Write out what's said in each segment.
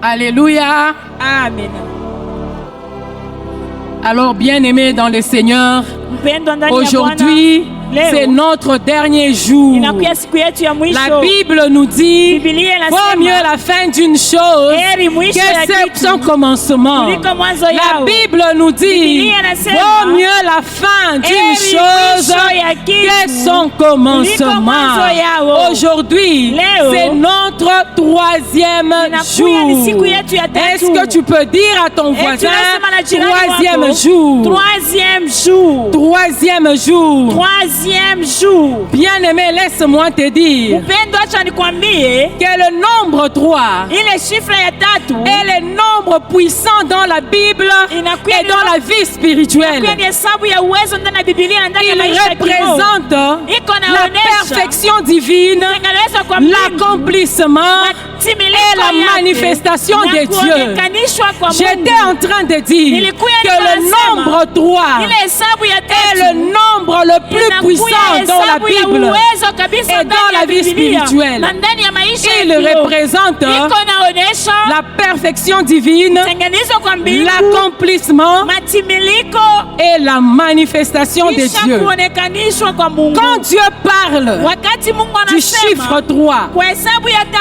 Alléluia. Amen. Alors, bien-aimés dans le Seigneur, aujourd'hui, c'est notre dernier jour. La Bible nous dit, vaut mieux la fin d'une chose que son commencement. La Bible nous dit, vaut mieux la fin d'une chose que son commencement. Aujourd'hui, c'est notre troisième jour. Est-ce que tu peux dire à ton voisin, troisième jour? Troisième jour. Troisième jour. Troisième jour. Bien-aimé, laisse-moi te dire que le nombre 3 est le nombre puissant dans la Bible et dans la vie spirituelle. Il représente la perfection divine, l'accomplissement et la manifestation de Dieu. J'étais en train de dire que le nombre 3 est le nombre le plus puissant dans la Bible et dans la vie spirituelle. Il représente la perfection divine, l'accomplissement et la manifestation de Dieu. Quand Dieu parle du chiffre 3,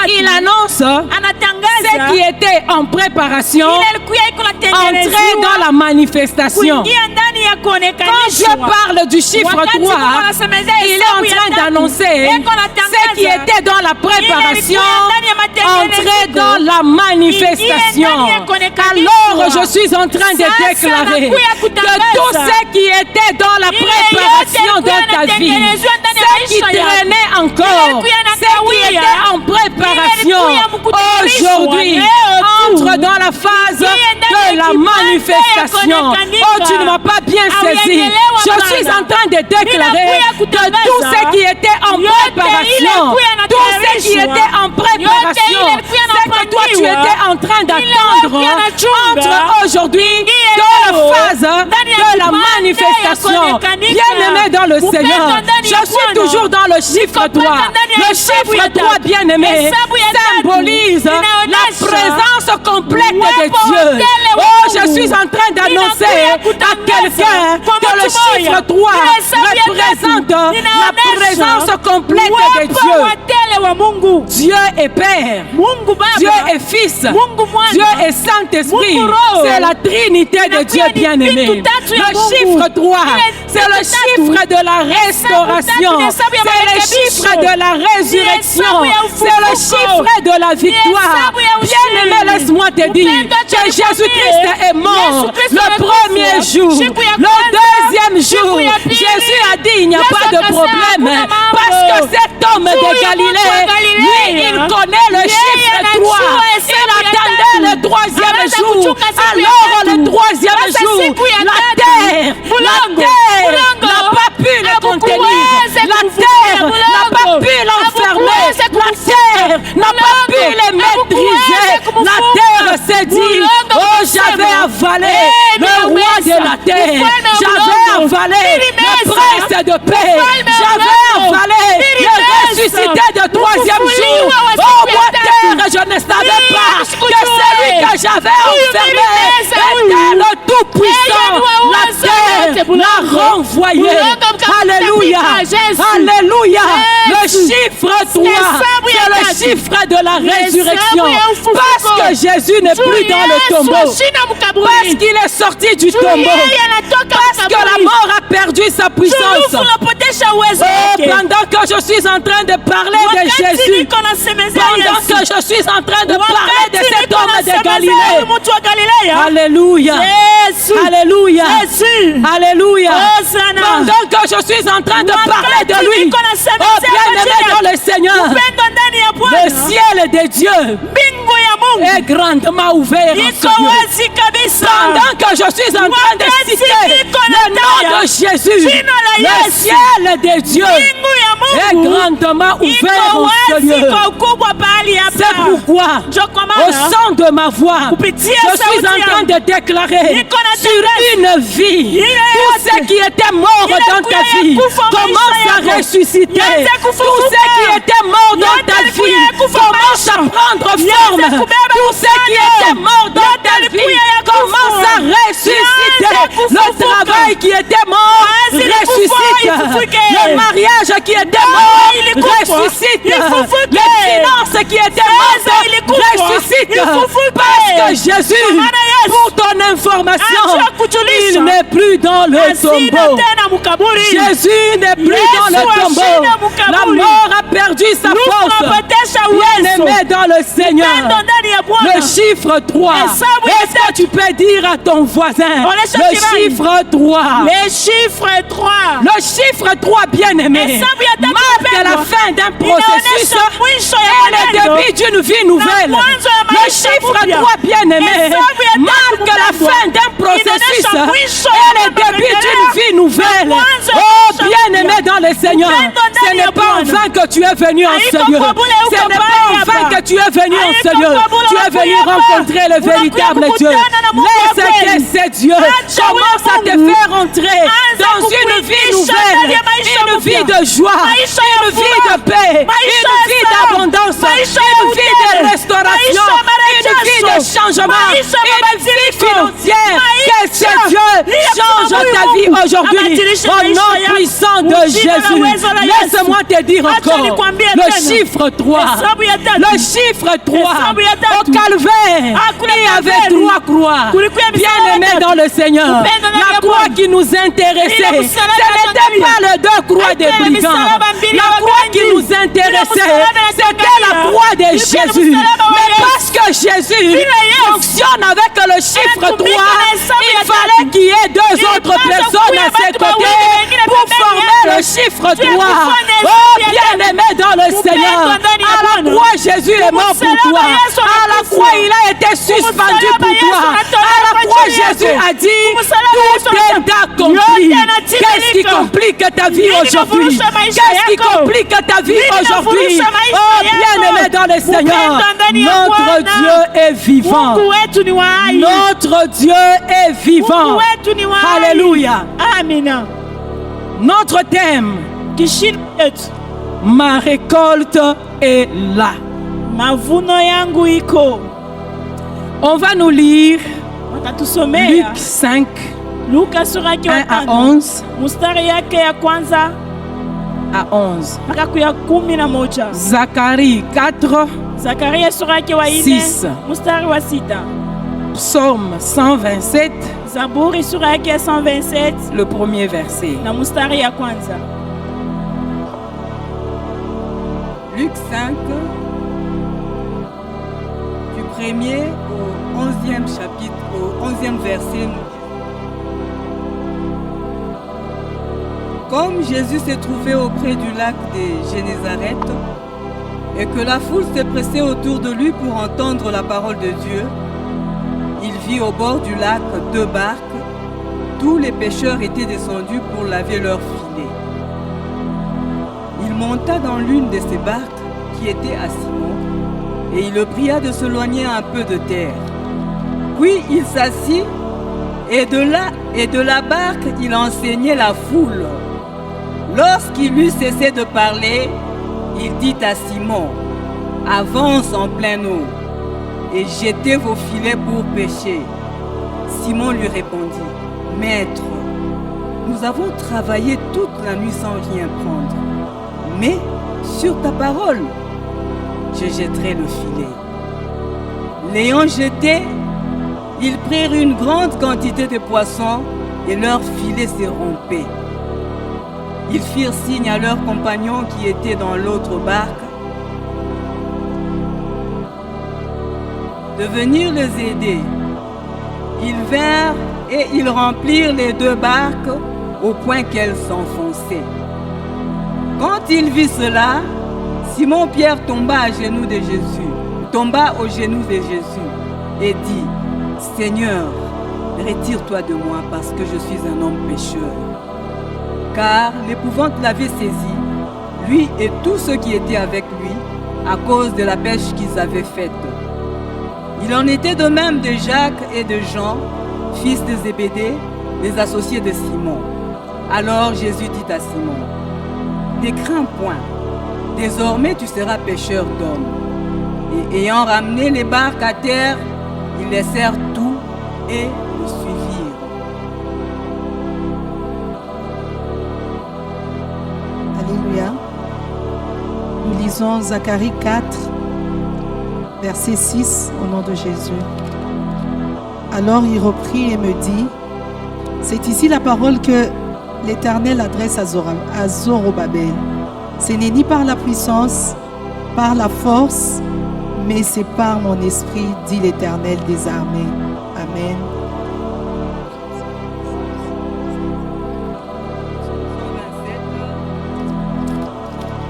il annonce ce qui était en préparation entrer dans la manifestation. Quand Dieu parle du chiffre 3, il est en train d'annoncer ce qui était dans la préparation entrer dans la manifestation. Alors je suis en train de déclarer que tout ce qui était dans la préparation de ta vie, ce qui traînait encore, ce qui était en préparation, aujourd'hui entre dans la phase de la manifestation. Oh, tu ne m'as pas bien saisi. Je suis en train de déclarer que tout ce qui était en préparation, tout ce qui était en préparation, c'est que toi tu étais en train d'attendre, entre aujourd'hui dans la phase de la manifestation. Bien-aimé dans le Seigneur, je suis toujours dans le chiffre 3. Le chiffre 3, bien-aimé, symbolise la présence complète de Dieu. Oh, je suis en train d'annoncer à quelqu'un que le chiffre 3 représente la présence complète de Dieu. Dieu est Père, Dieu est Fils, Dieu est Saint-Esprit. C'est la Trinité de Dieu bien-aimé. Le chiffre 3, c'est le chiffre de la restauration, c'est le chiffre de la résurrection, c'est le chiffre de la victoire. Bien-aimé, laisse-moi te dire que Jésus-Christ est mort le premier jour. Le deuxième jour, Jésus a dit il n'y a pas de problème parce que cet homme de Galilée, lui, il connaît le chiffre 3. Il attendait le troisième jour. Alors le troisième jour, la terre n'a pas pu le contenir. La terre n'a pas pu l'enfermer. La terre n'a pas pu les maîtriser. La terre s'est dit, oh, j'avais avalé le roi de la terre. J'avais avalé le prince de paix. J'avais avalé le ressuscité de troisième jour. Oh, moi, terre, je ne savais pas que celui que j'avais enfermé était le Tout-Puissant. La terre l'a renvoyé. Alléluia. Alléluia. Le chiffre 3, c'est le chiffre de la résurrection. Parce que Jésus n'est plus dans le tombeau. Parce qu'il est sorti du tombeau. Parce que la mort a perdu sa puissance. Oh, pendant que je suis en train de parler de Jésus, pendant que je suis en train de parler de cet homme de Galilée, alléluia, alléluia, alléluia, pendant que je suis en train de parler de lui, oh bien-aimé dans le Seigneur, le ciel de Dieu est grandement ouvert. Pendant que je suis en train de citer le nom de Jésus, le ciel de Dieu est grandement ouvert en ce lieu. C'est pourquoi, au son de ma voix, je suis en train de déclarer sur une vie, tout ce qui était mort dans ta vie commence à ressusciter. Tout ce qui était mort dans ta vie commence à prendre forme. Tout ce qui était mort dans ta vie commence à ressusciter. Le travail qui était mort ressuscite. Le mariage qui était mort ressuscite. Les finances qui étaient mortes ressuscitent. Parce que Jésus, pour ton information, il n'est plus dans le tombeau. Jésus n'est plus dans le tombeau. La mort a perdu sa force. Bien-aimé dans le Seigneur. Le chiffre 3. Est-ce que tu peux dire à ton voisin le chiffre 3? Le chiffre 3. Le chiffre 3, bien-aimé, marque la fin d'un processus et le début d'une vie nouvelle. Le chiffre 3, bien-aimé, marque la fin d'un processus et le début d'une vie nouvelle. Oh, bien-aimé dans le Seigneur, ce n'est pas en vain que tu es venu en ce lieu. Ce n'est pas en vain que tu es venu en ce lieu. Tu es venu rencontrer le véritable Dieu. Laisse que c'est Dieu commence à te faire entrer dans une vie nouvelle, une vie de joie, une vie de paix, une vie d'abondance, une vie de restauration, une vie de changement, une vie financière. Que c'est Dieu change ta vie aujourd'hui au nom puissant de Jésus. Laisse-moi te dire encore le chiffre 3. Le chiffre 3 au calvaire, il y avait 3 croix. Bien-aimé dans le Seigneur, la croix qui nous intéressait, ce n'était pas les 2 croix des brigands. La croix qui nous intéressait, c'était la croix de Jésus. Mais parce que Jésus fonctionne avec le chiffre 3, il fallait qu'il y ait 2 autres personnes à ses côtés pour former le chiffre 3. Oh, bien-aimé dans le Seigneur, à la croix, Jésus est mort pour toi. À la croix, il a été suspendu pour toi. À la croix, Jésus a dit, tout est accompli. Qu'est-ce qui complique ta vie aujourd'hui? Qu'est-ce qui complique ta vie aujourd'hui? Oh, bien-aimé dans le Seigneur, notre Dieu est vivant. Notre Dieu est vivant. Alléluia. Amen. Notre thème, ma récolte est là. Mavuno yangu iko. On va nous lire Luc 5, Luka sura yake 1 à 11. Mustari yake ya kwanza à 11. mpaka kuya 11. Zacharie 4, Zakaria sura yake wa 6. Mustari wa 6. Psaume 127, Zaburi sura yake ya 127, le premier verset. na mustari ya kwanza. Luc 5, du 1er au 11e chapitre, au 11e verset. Comme Jésus s'est trouvé auprès du lac de Génézareth et que la foule s'est pressée autour de lui pour entendre la parole de Dieu, il vit au bord du lac 2 barques. Tous les pêcheurs étaient descendus pour laver leurs filets. Il monta dans l'une de ces barques qui était à Simon et il le pria de s'éloigner un peu de terre. Puis il s'assit et de la barque il enseignait la foule. Lorsqu'il eut cessé de parler, il dit à Simon, « Avance en pleine eau et jetez vos filets pour pêcher. » Simon lui répondit, « Maître, nous avons travaillé toute la nuit sans rien prendre. Mais sur ta parole, je jetterai le filet. » L'ayant jeté, ils prirent une grande quantité de poissons et leur filet se rompait. Ils firent signe à leurs compagnons qui étaient dans l'autre barque de venir les aider. Ils vinrent et ils remplirent les 2 barques au point qu'elles s'enfonçaient. Quand il vit cela, Simon-Pierre tomba aux genoux de Jésus et dit, « Seigneur, retire-toi de moi parce que je suis un homme pécheur. » Car l'épouvante l'avait saisi lui et tous ceux qui étaient avec lui, à cause de la pêche qu'ils avaient faite. Il en était de même de Jacques et de Jean, fils de Zébédée, les associés de Simon. Alors Jésus dit à Simon, « Ne crains point, désormais tu seras pêcheur d'hommes. » Et ayant ramené les barques à terre, ils laissèrent tout et le suivirent. Alléluia. Nous lisons Zacharie 4, verset 6, au nom de Jésus. Alors il reprit et me dit, c'est ici la parole que l'Éternel adresse à Zorobabel. Ce n'est ni par la puissance, par la force, mais c'est par mon esprit, dit l'Éternel des armées. Amen.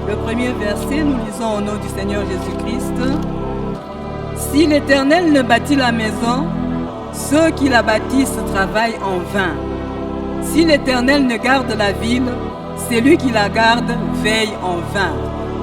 Le premier verset, nous lisons au nom du Seigneur Jésus-Christ. Si l'Éternel ne bâtit la maison, ceux qui la bâtissent travaillent en vain. Si l'Éternel ne garde la ville, celui qui la garde veille en vain.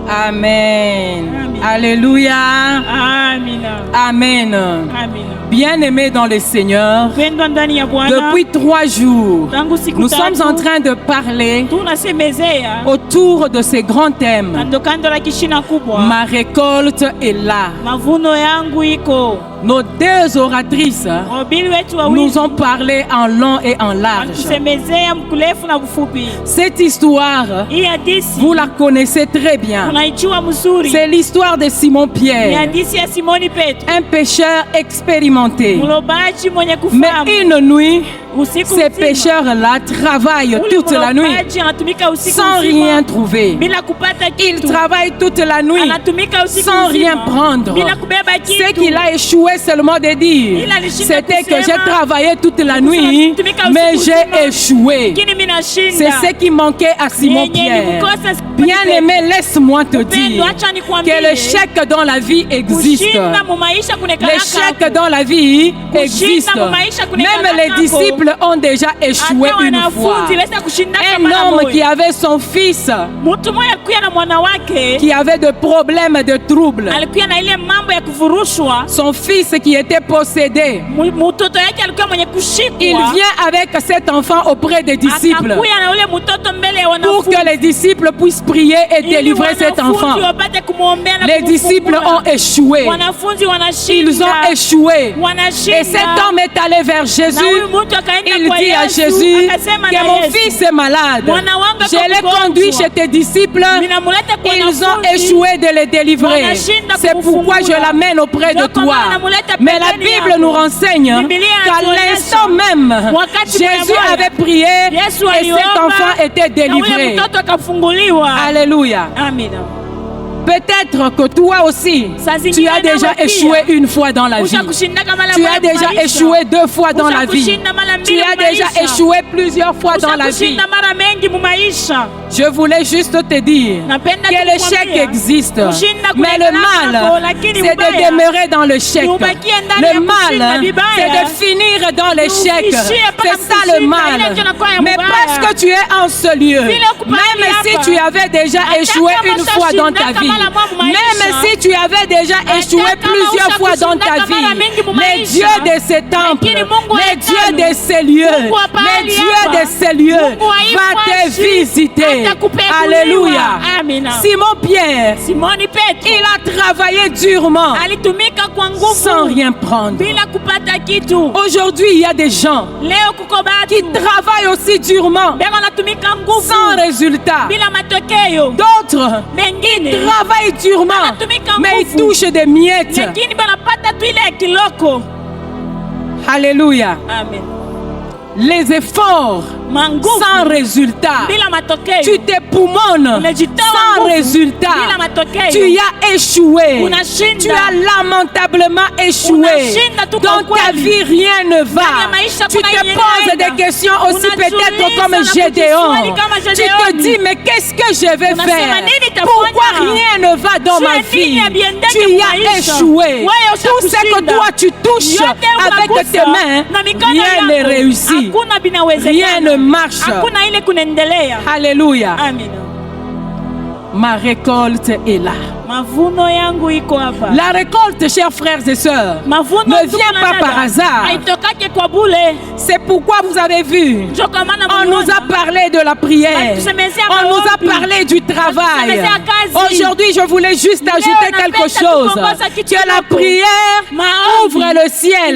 Amen. Amen. Alléluia. Amen. Amen. Amen. Bien-aimés dans le Seigneur, Pendwa ndani ya Bwana, depuis 3 jours, tangu siku nous sommes tatu, en train de parler tunasemezea autour de ces grands thèmes. kando kando la kishina kubwa. Ma récolte est là. Mavuno yangu iko. Nos 2 oratrices Wahubiri wetu wawili nous ont parlé en long et en large. watusemezea mkurefu na mfupi. Cette histoire, Hii hadithi vous la connaissez très bien. unaijua mzuri. C'est l'histoire de Simon Ni Pierre, hadithi ya Simoni Petro, un pêcheur expérimenté. mlobaji mwenye Mais kufahamu. une nuit, Usiku ces mzima, pêcheurs-là travaillent ule toute la nuit mlobaji anatumika usiku sans mzima rien trouver. bila kupata Il kitu. travaille toute la nuit Anatumika usiku sans mzima rien prendre. bila kubeba kitu. Ce qu'il a échoué seulement de dire, Il alishinda c'était que kusema, j'ai travaillé toute la nuit, anatumika usiku mais mzima, j'ai échoué. lakini mimi nashinda. C'est ce qui manquait à Simon Yenye Pierre. nilimkosa Simoni Bien-aimé, laisse-moi te Upendo, dire acha nikwambie, que l'échec dans la vie existe. kushinda mu maisha kunekanaka. L'échec dans la vie existe. mu maisha kunekanaka. Même les disciples ont déjà échoué Hata une fois. wanafunzi weza kushindaka Un mara homme moja. qui avait son fils Mtu mmoja kuya na mwana wake qui avait de problèmes, de troubles. alikuwa na ile mambo ya kufurushwa. Son fils qui était possédé. Mtoto yake alikuwa mwenye kushikwa. Il vient avec cet enfant auprès des disciples Akakuya na ule mtoto mbele ya pour wanafunzi. que les disciples puissent prier et délivrer cet enfant. Wanafunzi wapate kumwombea na Les disciples kumfungua. ont échoué. Wanafunzi wanashinda. Ils ont échoué. Wanashinda. Et cet homme est allé vers Na Jésus. huyu mtu akaenda Il kwa dit à Yesu, Jésus akasema que na mon Yesu, fils est malade. Mwana wangu Je l'ai ako conduit mgonjwa. chez tes disciples. Ninamuleta kwa Ils ont wanafunzi. échoué de les délivrer. Wanashinda C'est pourquoi je kumfungua. l'amène auprès de Ndio kwa toi. maana namuleta Mais la pembeni Bible yako. nous renseigne Biblia qu'à inatuonyesha, l'instant même, wakati Jésus mmoja, avait prié Yesu et cet aliomba, enfant était na ule délivré. mtoto akafunguliwa. Alléluia. Amina. Peut-être que toi aussi, Saa tu zingine as déjà nawe pia, échoué une fois dans la vie. ushakushindaka mara Tu moja as déjà maisha. échoué 2 fois dans la vie. Ushakushinda mara Tu mbili as mu déjà maisha. échoué plusieurs fois dans la vie. Ushakushinda mara mengi mu maisha. Je voulais juste te dire Napenda que l'échec kukwambia, existe. kushinda Mais le kunekanako, mal, lakini c'est de ubaya, demeurer dans l'échec. ubakie ndani ya Le kushinda mal, vibaya. c'est de finir dans l'échec. Uishie mpaka C'est ça kushinda, le mal. ile ndio inakuwa ya Mais mubaya. parce que tu es en ce lieu, Vile ukupali même si hapa, tu avais déjà hata échoué kama une fois dans ta ushashindaka vie, mara moja mu maisha, même si tu avais déjà échoué kama plusieurs fois dans ta ushakushindaka mara vie, mingi mu les maisha, dieux de ces temples, lakini Mungu wa les dieux hekalu, de ces lieux, Mungu wa les pahali dieux hapa, de ces lieux Mungu wa hii va te nafasi, visiter. atakupeguliwa. Alléluia. Amina. Simon Pierre, Simoni Petro il a travaillé durement alitumika kwa nguvu sans rien prendre. bila kupata kitu. Aujourd'hui, il y a des gens Leo kuko qui batu travaillent aussi durement beko natumika nguvu sans résultat. bila matokeo. D'autres Mengine travaillent durement, anatumika mais ils nguvu, touchent des miettes. lakini banapata tu ile kiloko. Alléluia. Amen. Les efforts Manguvu sans résultat. bila matokeo. Tu t'époumones Unajitoa sans nguvu résultat. bila matokeo. Tu as échoué. Unashinda. Tu as lamentablement échoué. Unashinda tu kwa Dans ta ukweli. vie, rien ne va. Ndani ya maisha Tu kuna te yenye poses inaenda. des questions aussi Unajiuliza peut-être comme na Gédéon. kujiswali kama Tu te Gédéoni. dis, mais qu'est-ce que je vais Unasema, faire? nini nitafanya? Pourquoi rien ne va dans Jua ma nini vie? habiendeki Tu y as maisha. échoué. Wewe Tout ce que ushakushinda. toi tu touches Yote avec unagusa tes mains, na mikono rien ne yako, réussit. hakuna binawezekana. Rien ne marche. Hakuna ile kunaendelea. Alléluia. Amina. Ma récolte est là. Mavuno yangu iko hapa. La récolte, chers frères et sœurs, Mavuno ne vient pas par hasard. Haitokake kwa bule. C'est pourquoi vous avez vu, on nous a parlé de la prière, on nous a parlé du travail. Aujourd'hui, je voulais juste ajouter quelque chose, que la prière ouvre le ciel,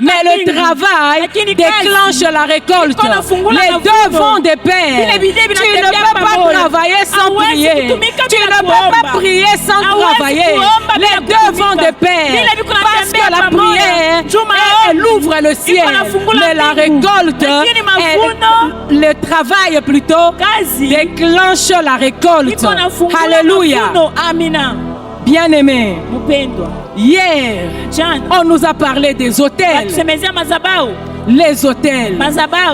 mais le travail déclenche la récolte. Les deux vont de pair. Tu ne peux pas travailler sans prier. Tu ne peux pas prier sans travailler. Les deux vont de pair. Parce que la prière, elle ouvre le ciel, mais la récolte, le travail plutôt, déclenche la récolte. Alléluia. Bien-aimés, hier, on nous a parlé des autels. Les autels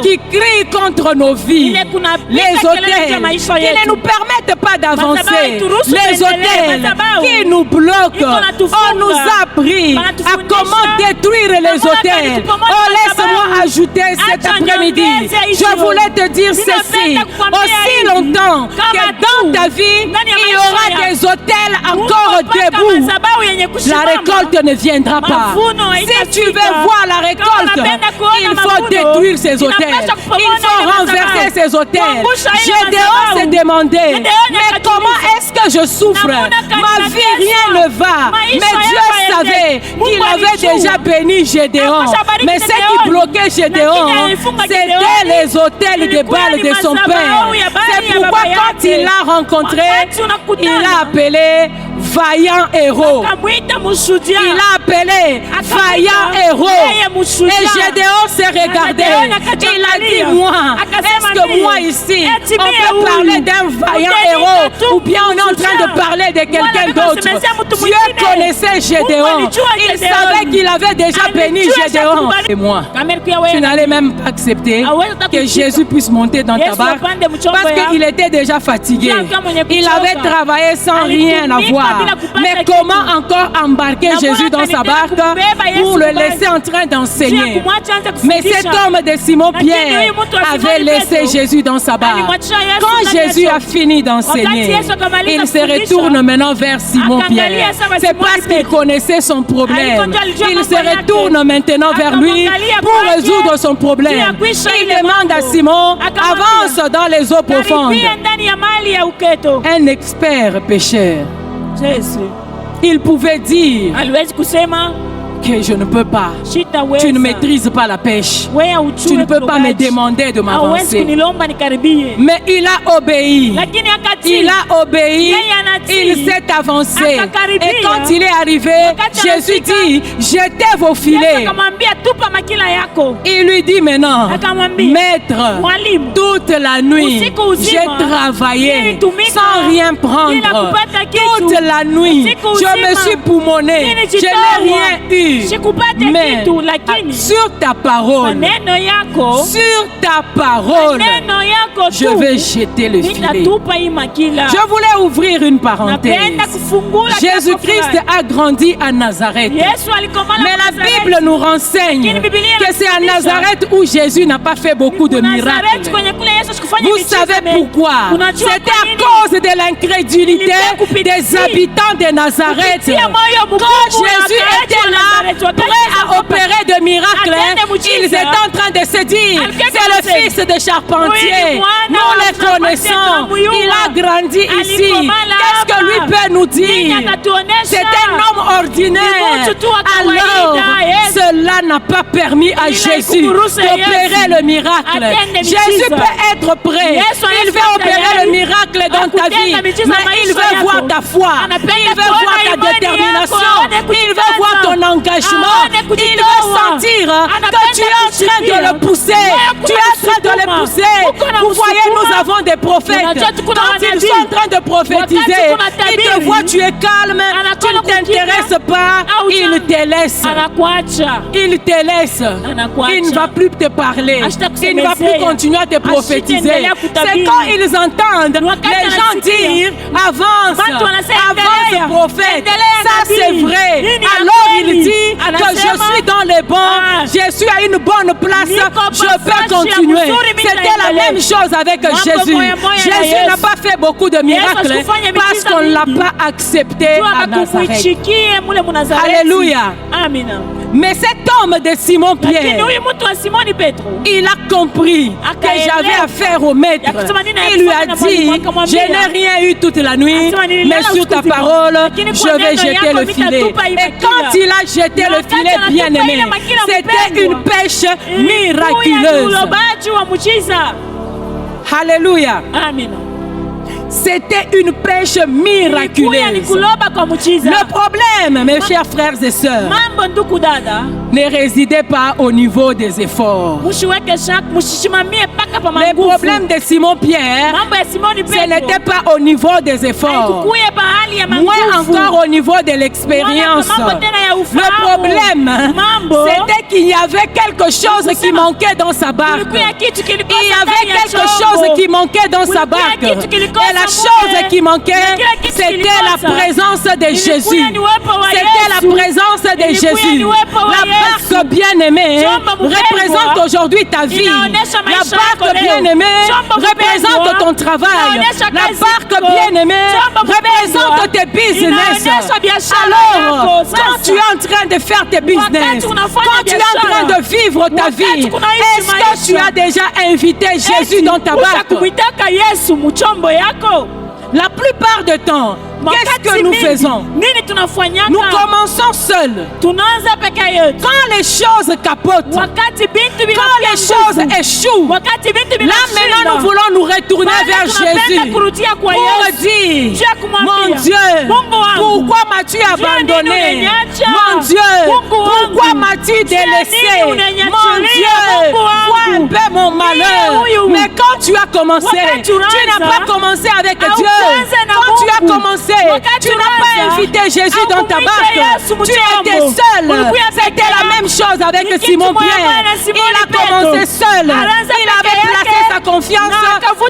qui crient contre nos vies, les autels qui ne nous permettent pas d'avancer, les autels qui nous bloquent. On nous a appris à comment détruire les autels. Oh, laisse-moi ajouter cet après-midi, je voulais te dire ceci, aussi longtemps que dans ta vie, il y aura des autels encore debout, la récolte ne viendra pas. Si tu veux voir la récolte, il faut détruire ces autels. Il faut renverser ces autels. Gédéon s'est demandé, mais comment est-ce que je souffre? Ma vie, rien ne va. Mais Dieu savait qu'il avait déjà béni Gédéon. Mais ce qui bloquait Gédéon, c'était les autels de Baal de son père. C'est pourquoi quand il l'a rencontré, il l'a appelé vaillant héros. Il a appelé vaillant héros. Et Gédéon s'est regardé. Il a dit, moi, est-ce que moi ici, on peut parler d'un vaillant héros ou bien on est en train de parler de quelqu'un d'autre? Dieu connaissait Gédéon. Il savait qu'il avait déjà béni Gédéon. Et moi, tu n'allais même pas accepter que Jésus puisse monter dans ta barque parce qu'il était déjà fatigué. Il avait travaillé sans rien avoir. Mais comment encore embarquer Jésus dans sa barque pour le laisser en train d'enseigner? Mais cet homme de Simon-Pierre avait laissé Jésus dans sa barque. Quand Jésus a fini d'enseigner, il se retourne maintenant vers Simon-Pierre. C'est parce qu'il connaissait son problème. Il se retourne maintenant vers lui pour résoudre son problème. Il demande à Simon, avance dans les eaux profondes. Un expert pécheur. Il pouvait dire que je ne peux pas. Tu ne maîtrises pas la pêche. Tu ne peux pas me demander de m'avancer. Mais il a obéi. Il a obéi. Il s'est avancé. Et quand il est arrivé, Jésus dit, jetez vos filets. Il lui dit maintenant, maître, toute la nuit, j'ai travaillé sans rien prendre. Toute la nuit, je me suis poumonné. Je n'ai rien eu. Mais sur ta parole, je vais jeter le filet. Je voulais ouvrir une parenthèse. Jésus-Christ a grandi à Nazareth. Mais la Bible nous renseigne que c'est à Nazareth où Jésus n'a pas fait beaucoup de miracles. Vous savez pourquoi? C'était à cause de l'incrédulité des habitants de Nazareth. Quand Jésus était là, prêt à opérer de miracles, ils étaient en train de se dire, c'est le fils de charpentier. Nous le connaissons. Il a grandi ici. Qu'est-ce que lui peut nous dire? C'est un homme ordinaire. Alors, cela n'a pas permis à Jésus d'opérer le miracle. Jésus peut être prêt. Il veut opérer le miracle dans ta vie. Mais il veut voir ta foi. Il veut voir ta détermination. Il veut voir ton engagement. Il veut sentir que tu es en train de le pousser. Tu es en train de le pousser. Vous voyez, nous avons des prophètes. Quand ils sont en train de prophétiser, ils te voient, tu es calme, tu ne t'intéresses pas, ils te laissent. Il te laisse. Il ne va plus te parler. Il ne va plus continuer à te prophétiser. C'est quand ils entendent les gens dire avance, avance prophète. Ça c'est vrai. Alors il dit que je suis dans les bon, je suis à une bonne place, je peux continuer. C'était la même chose avec Jésus. Jésus n'a pas fait beaucoup de miracles parce qu'on ne l'a pas accepté à Nazareth. Alléluia. Mais cet homme de Simon-Pierre, il a compris que j'avais affaire au maître. Il lui a dit, je n'ai rien eu toute la nuit, mais sur ta parole, je vais jeter le filet. Et quand il a jeté le filet, bien aimé, c'était une pêche miraculeuse. Alléluia. C'était une pêche miraculeuse. Le problème, mes chers frères et sœurs, ne résidait pas au niveau des efforts. Le problème de Simon-Pierre, ce n'était pas au niveau des efforts, moins encore au niveau de l'expérience. Le problème, c'était qu'il y avait quelque chose qui manquait dans sa barque. Il y avait quelque chose qui manquait dans sa barque. Et la chose qui manquait, c'était la présence de Jésus. C'était la présence de Jésus. La barque bien-aimée représente aujourd'hui ta vie. La barque bien-aimée représente ton travail. La barque bien-aimée représente tes business. Alors, quand tu es en train de faire tes business, quand tu es en train de vivre ta vie, est-ce que tu as déjà invité Jésus dans ta barque? La plupart du temps, qu'est-ce que nous faisons? Nous commençons seuls. Quand les choses capotent, quand les choses échouent, là maintenant nous voulons nous retourner vers Jésus pour dire, mon Dieu, pourquoi m'as-tu abandonné? Mon Dieu, pourquoi m'as-tu délaissé? Mon Dieu, vois un peu mon malheur. Mais quand tu as commencé, tu n'as pas commencé avec Dieu. Quand tu as commencé, tu n'as pas invité Jésus dans ta barque. Tu étais seul. C'était la même chose avec Simon-Pierre. Il a commencé seul. Il avait placé sa confiance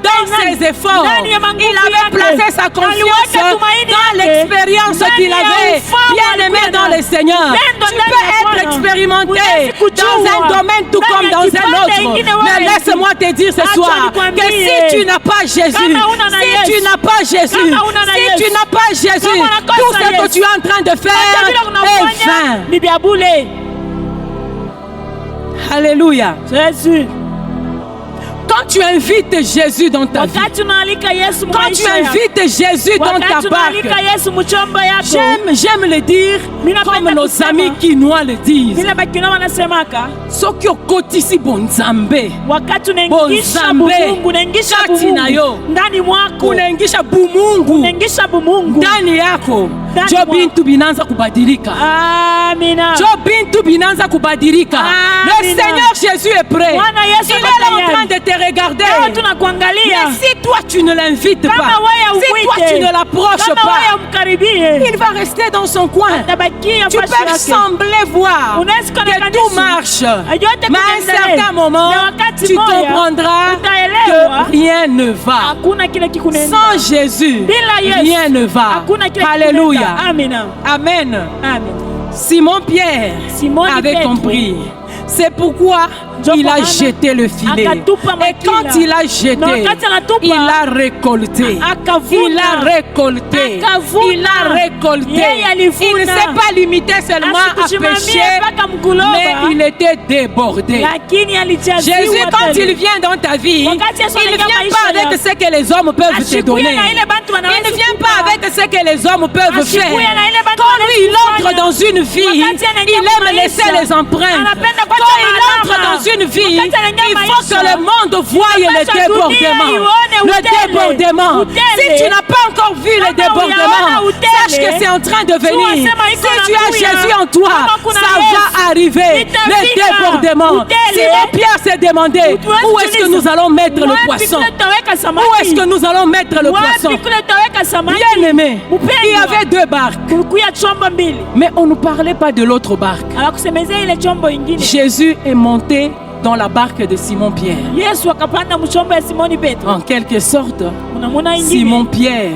dans ses efforts. Il avait placé sa confiance dans l'expérience qu'il avait bien aimé dans le Seigneur. Tu peux être expérimenté dans un domaine tout comme dans un autre. Mais laisse-moi te dire ce soir que si tu n'as pas Jésus, si tu n'as pas Jésus, si tu n'as pas Jésus, tout ce que tu es en train de faire est vain. Alléluia. Jésus. Quand tu invites Jésus dans ta vie, quand tu invites Jésus dans ta barque, j'aime le dire comme nos amis quinois le disent. Soki okotisi bonzambe, kati na yo, kunengisha bumungu ndani yako, jo bintu binanza kubadilika. Jo bintu binanza kubadilika. Le Seigneur Jésus est prêt. Il est là en train de te regarder. Mais si toi tu ne l'invites pas, si toi tu ne l'approches pas, il va rester dans son coin. Tu peux sembler voir que tout marche, mais à un certain moment, tu comprendras que rien ne va. Sans Jésus, rien ne va. Alléluia. Amen. Amen. Simon-Pierre avait compris. C'est pourquoi il a jeté le filet. Et quand il a jeté, il a récolté. Il a récolté. Il a récolté. Il ne s'est pas limité seulement à pécher, mais il était débordé. Jésus, quand il vient dans ta vie, il ne vient pas avec ce que les hommes peuvent te donner. Il ne vient pas avec ce que les hommes peuvent faire. Quand lui, il entre dans une vie, il aime laisser les empreintes. Quand il entre dans une vie, il faut que le monde voie le débordement. Le débordement. Si tu n'as pas encore vu le débordement, sache que c'est en train de venir. Si tu as Jésus en toi, ça va arriver. Le débordement. Simon-Pierre s'est demandé, où est-ce que nous allons mettre le poisson? Où est-ce que nous allons mettre le poisson? Bien aimé, il y avait deux barques. Mais on ne parlait pas de l'autre barque. Jésus est monté dans la barque de Simon-Pierre. En quelque sorte, Simon-Pierre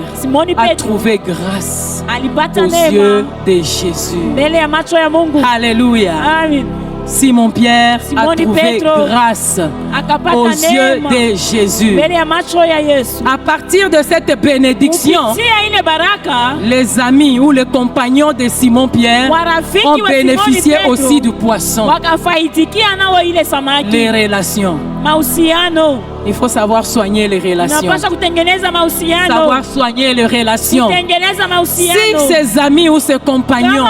a trouvé grâce aux yeux de Jésus. Alléluia. Simon Pierre a trouvé grâce aux yeux de Jésus. À partir de cette bénédiction, les amis ou les compagnons de Simon Pierre ont bénéficié aussi du poisson. Les relations. Il faut savoir soigner les relations. Savoir soigner les relations. Si ses amis ou ses compagnons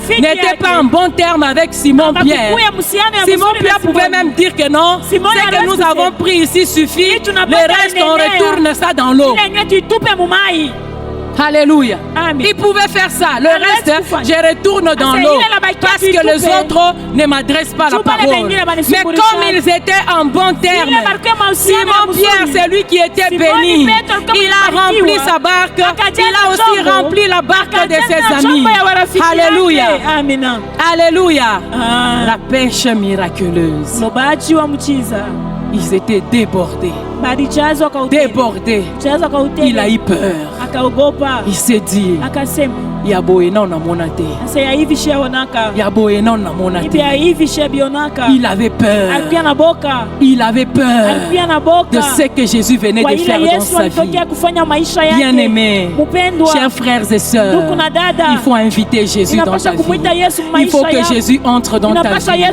n'étaient pas en bon terme avec Simon Pierre, Simon Pierre pouvait même dire que non, ce que nous avons pris ici suffit, le reste on retourne ça dans l'eau. Alléluia. Amen. Il pouvait faire ça. Le reste, je retourne dans l'eau. Parce que les autres ne m'adressent pas la parole. Mais comme ils étaient en bon terme, Simon Pierre, c'est lui qui était béni. Il a rempli sa barque. Il a aussi rempli la barque de ses amis. Alléluia. Alléluia. La pêche miraculeuse. Ils étaient débordés. Débordés. Il a eu peur. Il s'est dit, il avait peur. Il avait peur de ce que Jésus venait de faire dans sa vie. Bien-aimés, chers frères et sœurs, il faut inviter Jésus dans ta vie. Il faut que Jésus entre dans ta vie.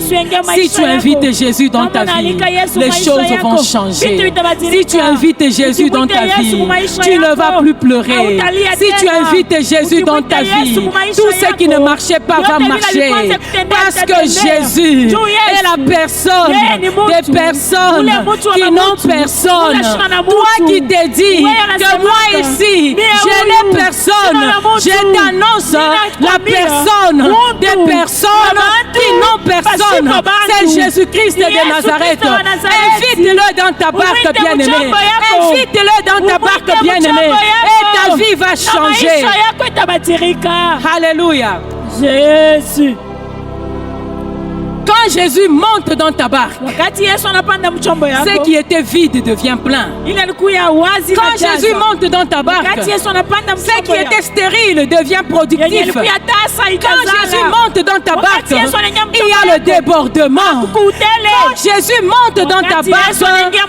Si tu invites Jésus dans ta vie, les choses vont changer. Si tu invites Jésus dans ta vie, tu ne vas plus pleurer. Si tu invites Jésus dans ta vie, tout ce qui ne marchait pas va marcher. Parce que Jésus est la personne des personnes qui n'ont personne. Toi qui te dis que moi ici, je n'ai personne, je t'annonce la personne des personnes qui n'ont personne. C'est Jésus-Christ de Nazareth. Invite-le dans ta barque, bien-aimé. Invite-le dans ta barque, bien-aimé. Et ta vie va changer. Alléluia. Jésus. Quand Jésus monte dans ta barque, ce qui était vide devient plein. Quand Jésus monte dans ta barque, ce qui était stérile devient productif. Quand Jésus monte dans ta barque, il y a le débordement. Quand Jésus monte dans ta barque,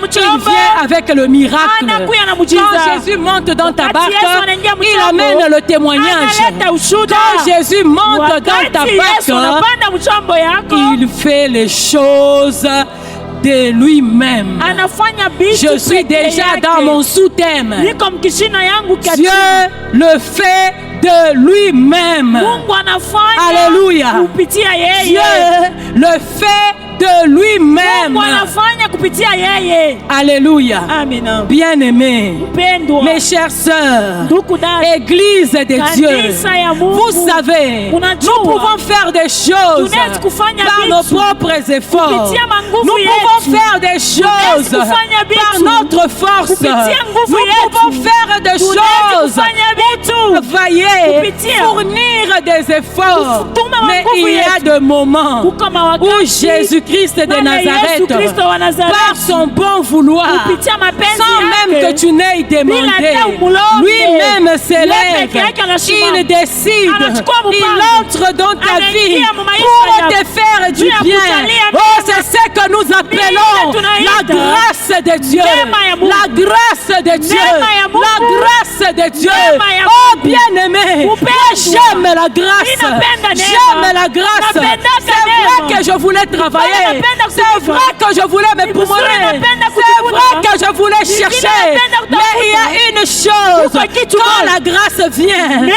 il vient avec le miracle. Quand Jésus monte dans ta barque, il amène le témoignage. Quand Jésus monte dans ta barque, il fait les choses de lui-même. Je suis déjà dans mon sous-thème. Dieu le fait de lui-même. Alléluia. Dieu le fait de lui-même. Alléluia. Bien-aimés, mes chères sœurs, Église de Dieu, vous savez, nous pouvons faire des choses par nos propres efforts. Nous pouvons faire des choses par notre force. Nous pouvons faire des choses pour travailler, fournir des efforts. Mais il y a des moments où Jésus-Christ de Nazareth, par son bon vouloir, sans même que tu n'aies demandé, lui-même s'élève, il décide, il entre dans ta vie pour te faire du bien. Oh, c'est ce que nous appelons la grâce de Dieu. La grâce de Dieu. La grâce de Dieu. Oh, bien-aimé, j'aime la grâce. J'aime la grâce. C'est vrai que je voulais travailler. C'est vrai que je voulais me poumorer. C'est vrai que je voulais chercher. Mais il y a une chose. Quand la grâce vient, elle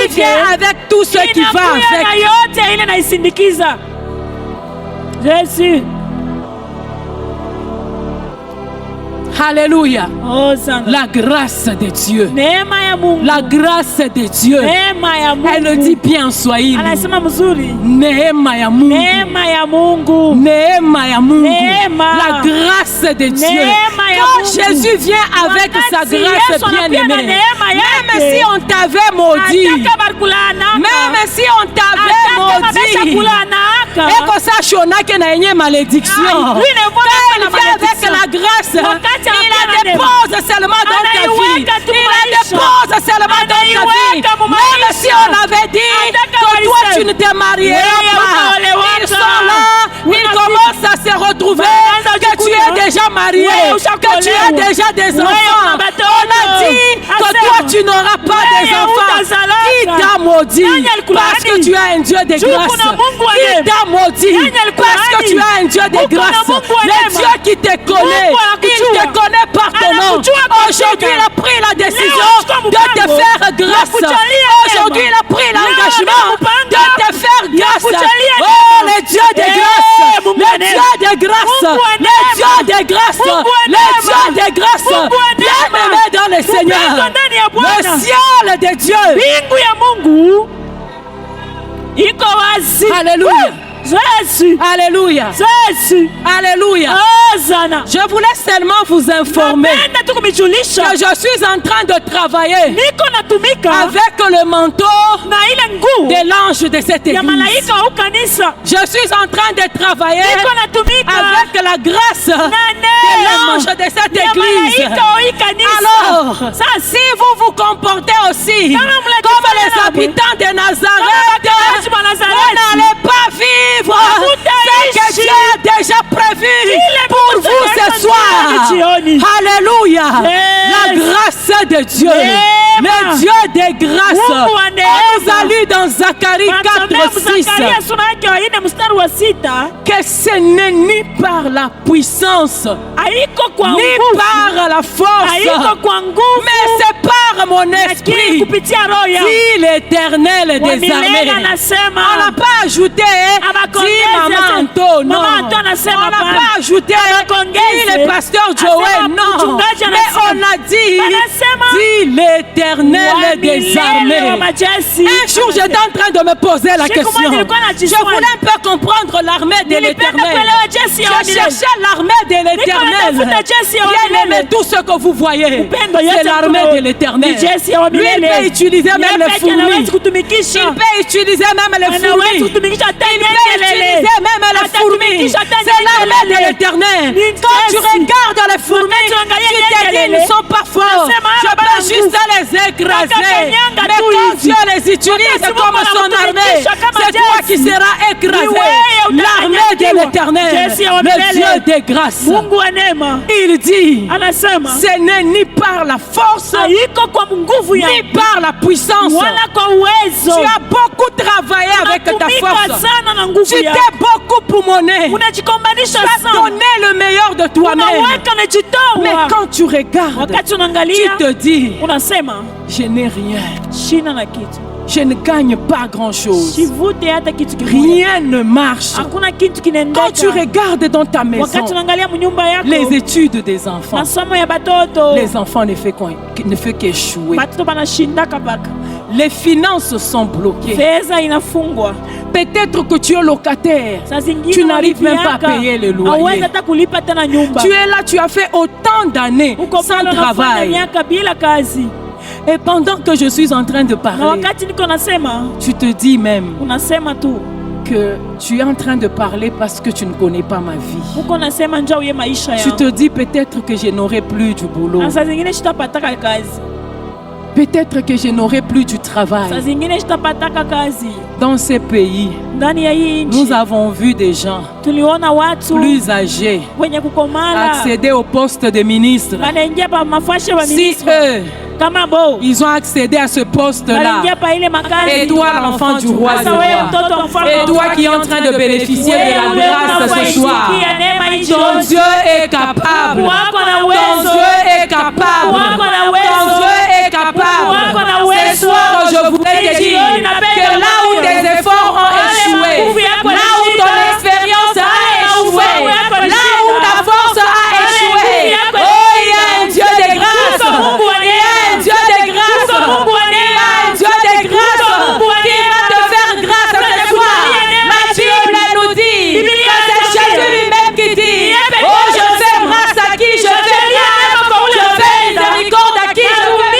vient avec tout ce qui va avec. Jésus. Alléluia. La grâce de Dieu. La grâce de Dieu. Elle dit bien en Swahili. Neema ya Mungu. Neema ya Mungu. La grâce de Dieu. Quand Jésus vient avec sa grâce bien-aimée, même si on t'avait maudit, même si on t'avait maudit, et que ça chonake na yenye malédiction, quand il vient avec la grâce, il la dépose seulement dans ta vie. Il la dépose seulement dans ta vie. Même si on avait dit que toi tu ne t'es marié pas, ils sont là, ils commencent à se retrouver, que tu es déjà marié, que tu as déjà des enfants. On a dit que toi tu n'auras pas des enfants. Qui t'a maudit parce que tu as un Dieu de grâce? Qui t'a maudit parce que tu as un Dieu de grâce? Le Dieu qui te connaît, il te connaît par ton nom. Aujourd'hui, il a pris la décision de te faire grâce. Aujourd'hui, il a pris l'engagement de te faire grâce. Oh, le Dieu de grâce, le Dieu de grâce, le Dieu de grâce, le Dieu de grâce, bien-aimé dans le Seigneur, le ciel de Dieu. Alléluia. Jésus. Alléluia. Jésus. Alléluia. Hosanna. Je voulais seulement vous informer que je suis en train de travailler avec le manteau de l'ange de cette église. Je suis en train de travailler avec la grâce de l'ange de cette église. Alors, si vous vous comportez aussi comme les habitants de Nazareth, vous n'allez pas vivre ce que Dieu a déjà prévu pour vous ce soir. Alléluia. La grâce de Dieu, le Dieu des grâces. On nous a lu dans Zacharie 4:6 que ce n'est ni par la puissance ni par la force, mais c'est par mon esprit, dit l'Éternel des armées. On n'a pas ajouté dit Maman Anto, non. On n'a pas ajouté dit le pasteur Joël, non. Mais on a dit l'Éternel des armées. Un jour, j'étais en train de me poser la question. Je voulais un peu comprendre l'armée de l'Éternel. Je cherchais l'armée de l'Éternel. Bien aimé, tout ce que vous voyez, c'est l'armée de l'Éternel. Lui, il peut utiliser même les fourmis. Il peut utiliser même les fourmis. Il peut utiliser même les fourmis. C'est l'armée de l'Éternel. Quand tu regardes les fourmis, tu te dis, ils ne sont pas forts. Je peux juste les écraser. Mais quand Dieu les utilise comme son armée, c'est toi qui seras écrasé. L'armée de l'Éternel, le Dieu des grâces. Il dit, ce n'est ni par la force, ni par la puissance. Tu as beaucoup travaillé avec ta force. Tu t'es beaucoup poumonné. Tu as donné le meilleur de toi-même. Mais quand tu regardes, tu te dis, je n'ai rien. Je ne gagne pas grand-chose. Rien ne marche. Quand tu regardes dans ta maison, les études des enfants, les enfants ne font qu'échouer. Les finances sont bloquées. Peut-être que tu es locataire. Tu n'arrives même pas à payer le loyer. Tu es là, tu as fait autant d'années sans travail. Et pendant que je suis en train de parler, tu te dis même que tu es en train de parler parce que tu ne connais pas ma vie. Tu te dis peut-être que je n'aurai plus du boulot. Peut-être que je n'aurai plus du travail. Dans ces pays, nous avons vu des gens plus âgés accéder au poste de ministre. Si eux, ils ont accédé à ce poste-là, et toi, l'enfant du roi, et toi qui es en train de bénéficier de la grâce ce soir, ton Dieu est capable. Ton Dieu est capable. Ton Dieu est capable. Ce soir, je voudrais te dire que là où tes efforts ont échoué, là où ton expérience a échoué, là où ta force a échoué, oh, il y a un Dieu de grâce. Il y a un Dieu de grâce. Il y a un Dieu de grâce qui va te faire grâce ce soir. La Bible nous dit que c'est Jésus lui-même qui dit, oh, je fais grâce à qui je fais grâce. Je fais miséricorde à qui je fais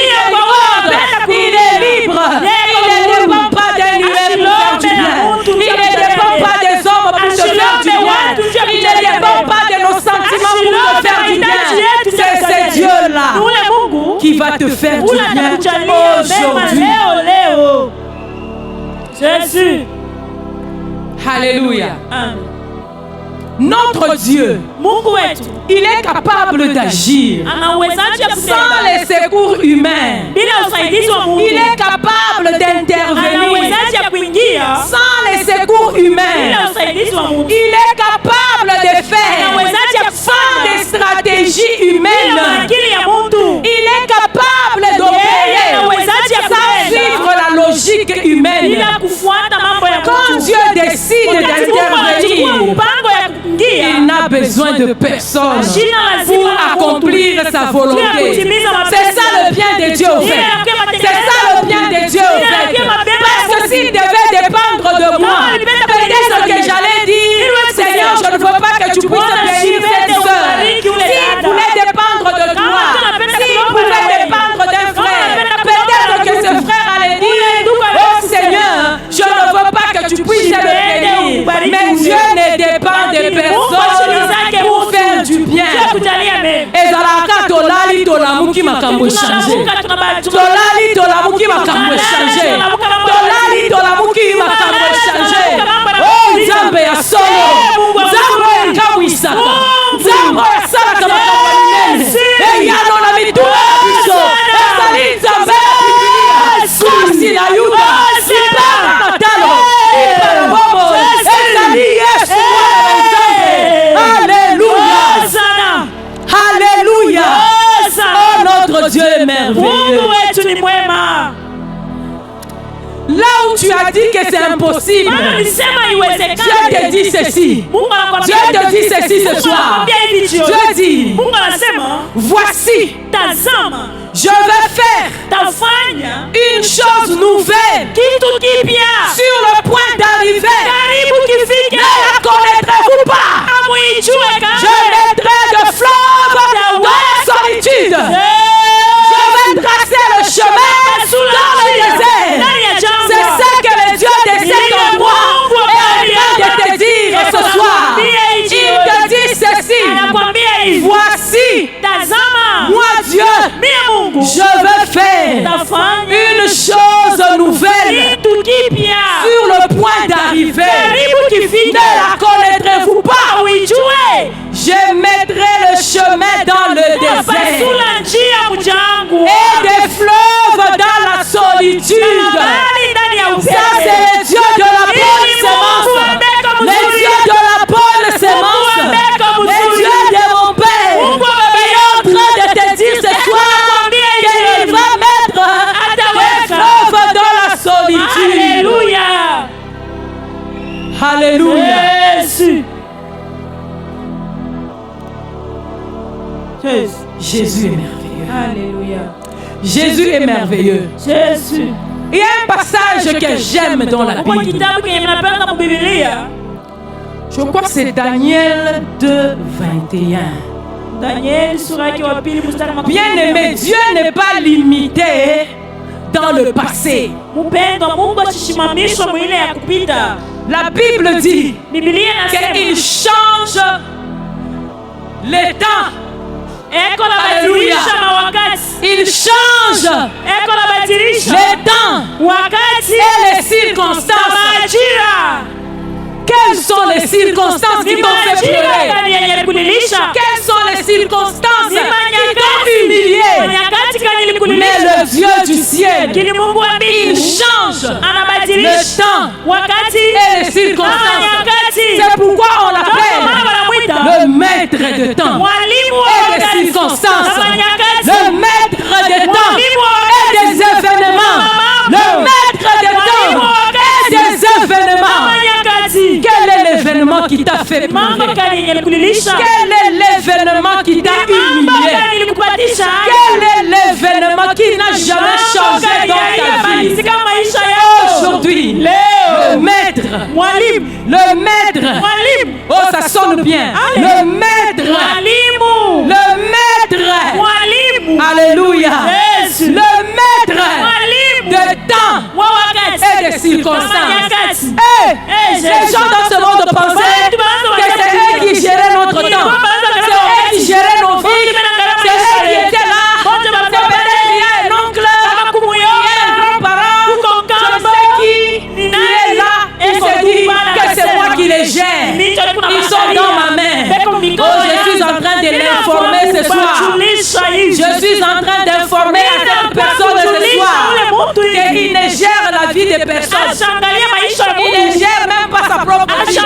là qui va te faire du bien aujourd'hui. Jésus. Alléluia. Notre Dieu, il est capable d'agir sans les secours humains. Il est capable d'intervenir sans les secours humains. Il est capable de faire sans des stratégies humaines. Il est capable d'opérer sans suivre la logique humaine. Quand Dieu décide d'intervenir, il n'a besoin de personne pour accomplir sa volonté. C'est ça le bien de Dieu. C'est ça le bien de Dieu. Parce que s'il devait dépendre de moi, peut-être que j'allais dire, Seigneur, je ne veux pas que tu puisses bénir cette soeur. S'il voulait dépendre de toi, s'il pouvait dépendre d'un frère, peut-être que ce frère allait dire, oh Seigneur, je ne veux pas que tu puisses me bénir. Mais Dieu ne dépend de personne pour faire du bien. Ezalaka tolali tolamuki makambo changer. Tolali tolamuki makambo changer. Tolali tolamuki makambo changer. Oh Nzambe ya solo. Nzambe ngabwisaka. Nzambe salaka makambo minene. Eyano na mituna biso. Ezali Nzambe ya Biblia. Kasi na Yuda. Sipara matalo. Sipara bobo. Ezali Yesu. Alléluia. Alléluia. Oh, notre Dieu est merveilleux. Là où tu as dit que c'est impossible, Dieu te dit ceci. Dieu te dit ceci ce soir. Dieu dit, voici, je vais faire une chose nouvelle sur le point d'arriver. Ne la connaîtrez-vous pas? Je mettrai de fleuves dans la solitude. Je vais tracer le chemin dans le désert. C'est ce que le Dieu de cet endroit est en train de te dire ce soir. Il te dit ceci. Voici, moi Dieu, je veux faire une chose nouvelle sur le point d'arriver. Ne la connaîtrez-vous pas? Je mettrai le chemin dans le désert et des fleuves dans la solitude. Ça c'est le Dieu de la bonne semence. Le Dieu de la bonne semence. Le Dieu de mon Père. Il est en train de te dire ce soir qu'il va mettre des fleuves dans la solitude. Alléluia. Jésus est merveilleux. Alléluia. Jésus est merveilleux. Jésus. Il y a un passage que j'aime dans la Bible. Je crois que c'est Daniel 2, 21. Bien aimé, Dieu n'est pas limité dans le passé. La Bible dit qu'il change les temps. Alléluia. Il change les temps et les circonstances. Quelles sont les circonstances qui t'ont fait pleurer? Quelles sont les circonstances qui t'ont humilié? Mais le Dieu du ciel, il change le temps et les circonstances. C'est pourquoi on l'appelle le maître de temps et des circonstances. Le maître de temps et des événements. Le maître de temps et des événements. Quel est l'événement qui t'a fait pleurer? Quel est l'événement qui t'a humilié? Quel est l'événement qui n'a jamais changé dans ta vie? Aujourd'hui, le maître, oh ça sonne bien, le maître, alléluia, le maître de temps et de circonstances. Les gens dans ce monde pensaient que c'est eux qui géraient notre temps, c'est eux qui géraient nos vies, c'est eux qui étaient là suis en train d'informer cette personne ce soir qu'il ne gère la vie des personnes. Il ne gère même pas sa propre vie. Il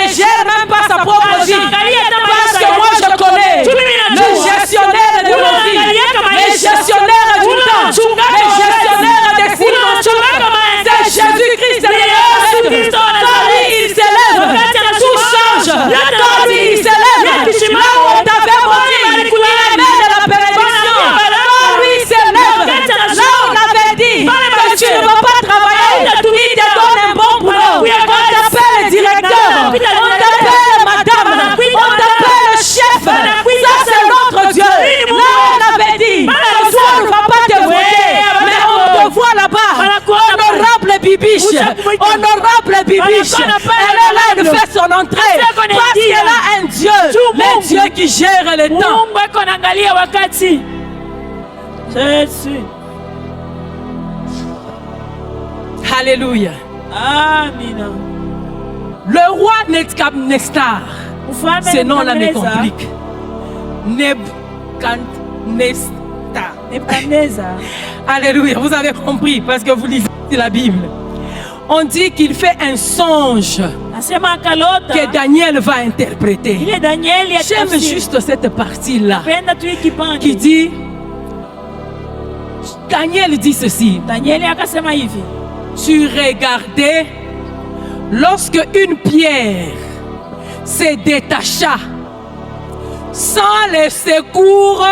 ne gère même pas sa propre vie. Parce que moi je connais le gestionnaire de nos vies, le gestionnaire du temps, le gestionnaire des circonstances. C'est Jésus-Christ de Nazareth. Quand lui il s'élève, tout change. Quand lui il s'élève, là où on t'avait maudit, il amène la bénédiction. Quand lui il s'élève, là où on avait dit que tu ne vas pas travailler, il te donne un bon boulot. On t'appelle directeur, on t'appelle madame, on t'appelle chef. Ça c'est notre Dieu. Là on avait dit que toi on ne va pas te voter, mais on te voit là-bas. Honorable Bibiche, honorable Bibiche, elle est là, elle fait son entrée parce qu'elle a un Dieu, le Dieu qui gère le temps. Jésus. Alléluia. Amina. Le roi Nebuchadnezzar, ce nom-là me complique. Nebuchadnezzar. Alléluia, vous avez compris parce que vous lisez la Bible. On dit qu'il fait un songe que Daniel va interpréter. J'aime juste cette partie-là qui dit, Daniel dit ceci. Tu regardais lorsque une pierre se détacha sans le secours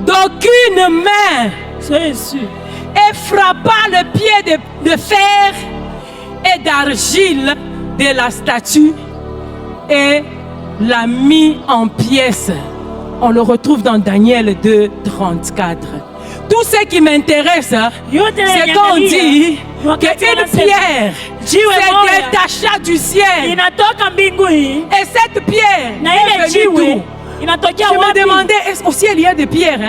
d'aucune main et frappa le pied de fer et d'argile de la statue et l'a mis en pièces. On le retrouve dans Daniel 2, 34. Tout ce qui m'intéresse, c'est qu'on dit qu'une pierre se détacha du ciel. Et cette pierre est venue d'où? Je me demandais, est-ce qu'au ciel il y a des pierres?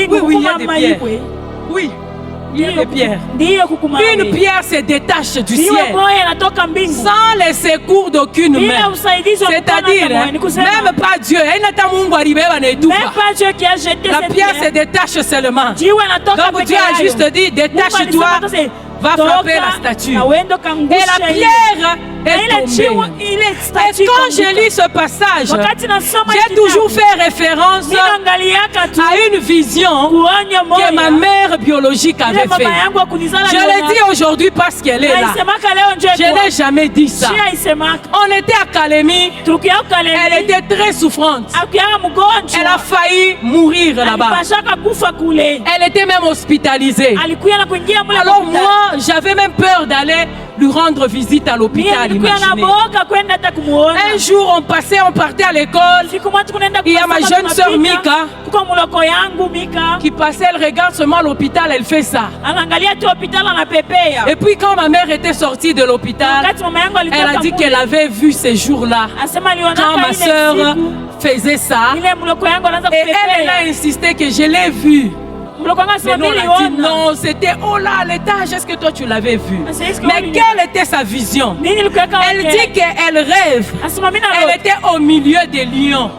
Oui, il y a des pierres. Oui, il y a des pierres. Une pierre se détache du ciel sans le secours d'aucune main. C'est-à-dire, même pas Dieu. Même pas Dieu qui a jeté la pierre se détache seulement. Donc Dieu a juste dit, détache-toi, va frapper la statue. Et la pierre est tombée. Et quand je lis ce passage, j'ai toujours fait référence à une vision que ma mère biologique avait faite. Je l'ai dit aujourd'hui parce qu'elle est là. Je n'ai jamais dit ça. On était à Kalemi. Elle était très souffrante. Elle a failli mourir là-bas. Elle était même hospitalisée. Alors moi, j'avais même peur d'aller lui rendre visite à l'hôpital. Un jour, on partait à l'école. Il y a ma jeune sœur Mika qui passait, elle regarde seulement l'hôpital, elle fait ça. Et puis quand ma mère était sortie de l'hôpital, elle a dit qu'elle avait vu ces jours-là. Quand ma sœur faisait ça, et elle a insisté que je l'ai vu. Mais nous, on a dit non, c'était oh là, l'étage, est-ce que toi tu l'avais vu? Mais quelle était sa vision? Elle dit qu'elle rêve. Elle était au milieu des lions.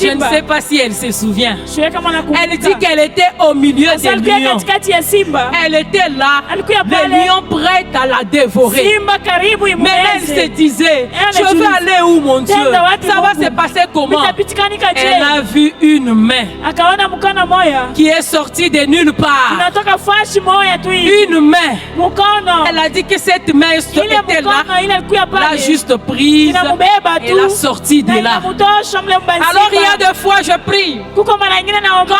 Je ne sais pas si elle se souvient. Elle dit qu'elle était au milieu des lions. Elle était là, les lions prêts à la dévorer. Mais elle se disait, je veux aller où mon Dieu? Ça va se passer comment? Elle a vu une main qui est sortie de nulle part. Une main. Elle a dit que cette main était là, l'a juste prise et l'a sortie de là. Alors il y a deux fois je prie. Quand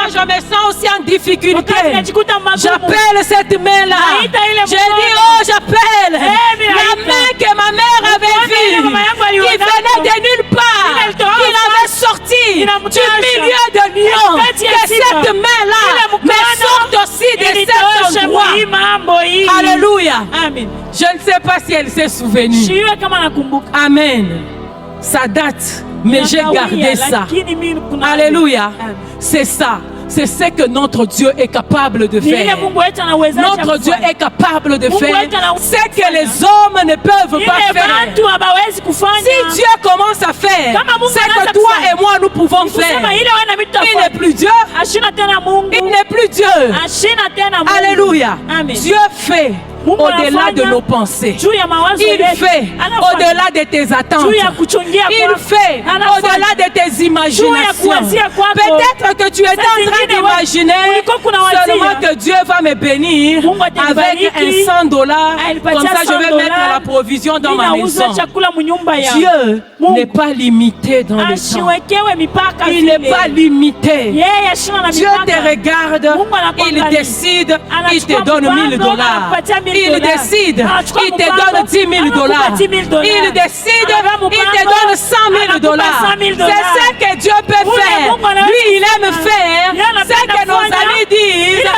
je me sens aussi en difficulté, j'appelle cette main-là. Je dis, oh j'appelle la main que ma mère avait vue, qui venait de nulle part, qui l'avait sortie du milieu de lions. Que cette main-là mais sorte aussi de cet endroit. Alléluia. Amen. Je ne sais pas si elle s'est souvenue. Amen. Ça date, mais j'ai gardé ça. Alléluia. C'est ça. c'est ce que notre Dieu est capable de faire. Notre Dieu est capable de faire ce que les hommes ne peuvent pas faire. Si Dieu commence à faire ce que toi et moi nous pouvons faire, il n'est plus Dieu. Il n'est plus Dieu. Alléluia. Dieu fait au-delà de nos pensées. Il fait au-delà de tes attentes. Il fait au-delà de tes imaginations. Peut-être que tu es en train d'imaginer seulement que Dieu va me bénir avec un $100. Comme ça, je vais mettre la provision dans ma maison. Dieu n'est pas limité dans le temps. Il n'est pas limité. Dieu te regarde, il décide, il te donne $1000. Il décide, il te donne $10 000. Il décide, il te donne $100 000. C'est ce que Dieu peut faire. Lui, il aime faire ce que nos amis disent.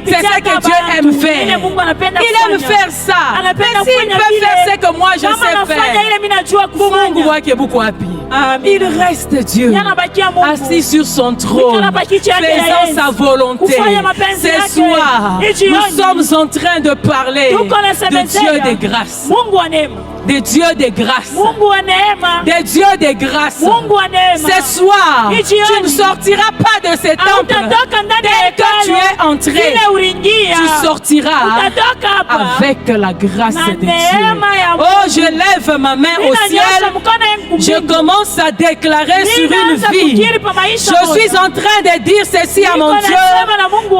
C'est ce que Dieu aime faire. Il aime faire ça. Mais s'il peut faire ce que moi je sais faire, il reste Dieu assis sur son trône, faisant sa volonté. Ce soir, nous sommes en train de parler de Dieu de grâce. Des dieux de grâce. Des dieux de grâce. Ce soir, tu ne sortiras pas de cet temple. Dès que tu es entré, tu sortiras avec la grâce de Dieu. Oh, je lève ma main au ciel. Je commence à déclarer sur une vie. Je suis en train de dire ceci à mon Dieu.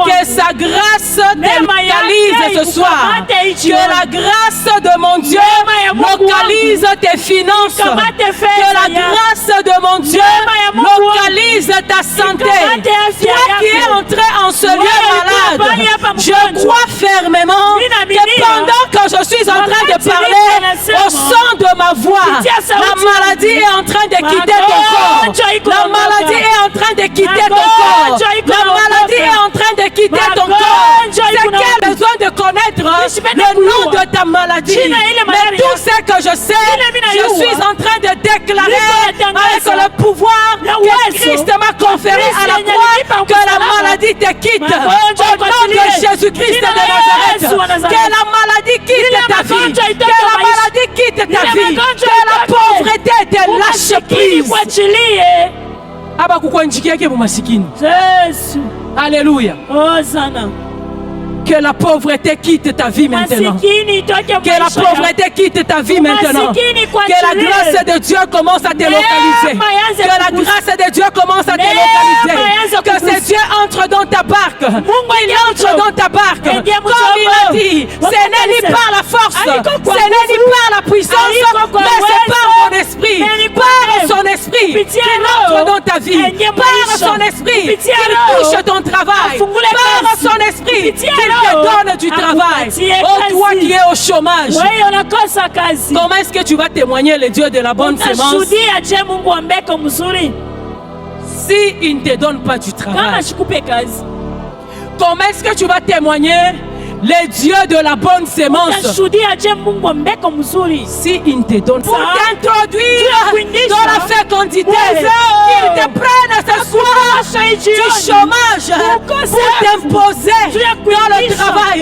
Que sa grâce te localise ce soir. Que la grâce de mon Dieu localise tes finances. Que la grâce de mon Dieu localise ta santé. Toi qui es entré en ce lieu malade, je crois fermement que pendant que je suis en train de parler au son de ma voix, la maladie est en train de quitter ton corps. La maladie est en train de quitter ton corps. La maladie est en train de quitter ton corps. C'est qu'il a besoin de connaître le nom de ta maladie. Mais tout ce que je sais, je suis en train de déclarer avec le pouvoir que Christ m'a conféré à la croix, que la maladie te quitte. Au nom de Jésus-Christ de Nazareth, que la maladie quitte ta vie. Que la maladie quitte ta vie. Que la pauvreté te lâche prise. Alléluia. Que la pauvreté quitte ta vie maintenant. Que la pauvreté quitte ta vie maintenant. Que la grâce de Dieu commence à te localiser. Que la grâce de Dieu commence à te localiser. Que ces dieux entrent dans ta barque. Il entre dans ta barque. Comme il a dit, ce n'est ni par la force, ce n'est ni par la puissance, mais c'est par mon esprit. Par son esprit qu'il entre dans ta vie. Par son esprit qu'il touche ton travail. Par son esprit qu'il te donne du travail. Oh, toi qui es au chômage, comment est-ce que tu vas témoigner le Dieu de la bonne sémence si il ne te donne pas du travail? Comment est-ce que tu vas témoigner les dieux de la bonne sémence si il te donne pour t'introduire dans la fécondité, qu'il te prenne ce soir du chômage pour t'imposer dans le travail,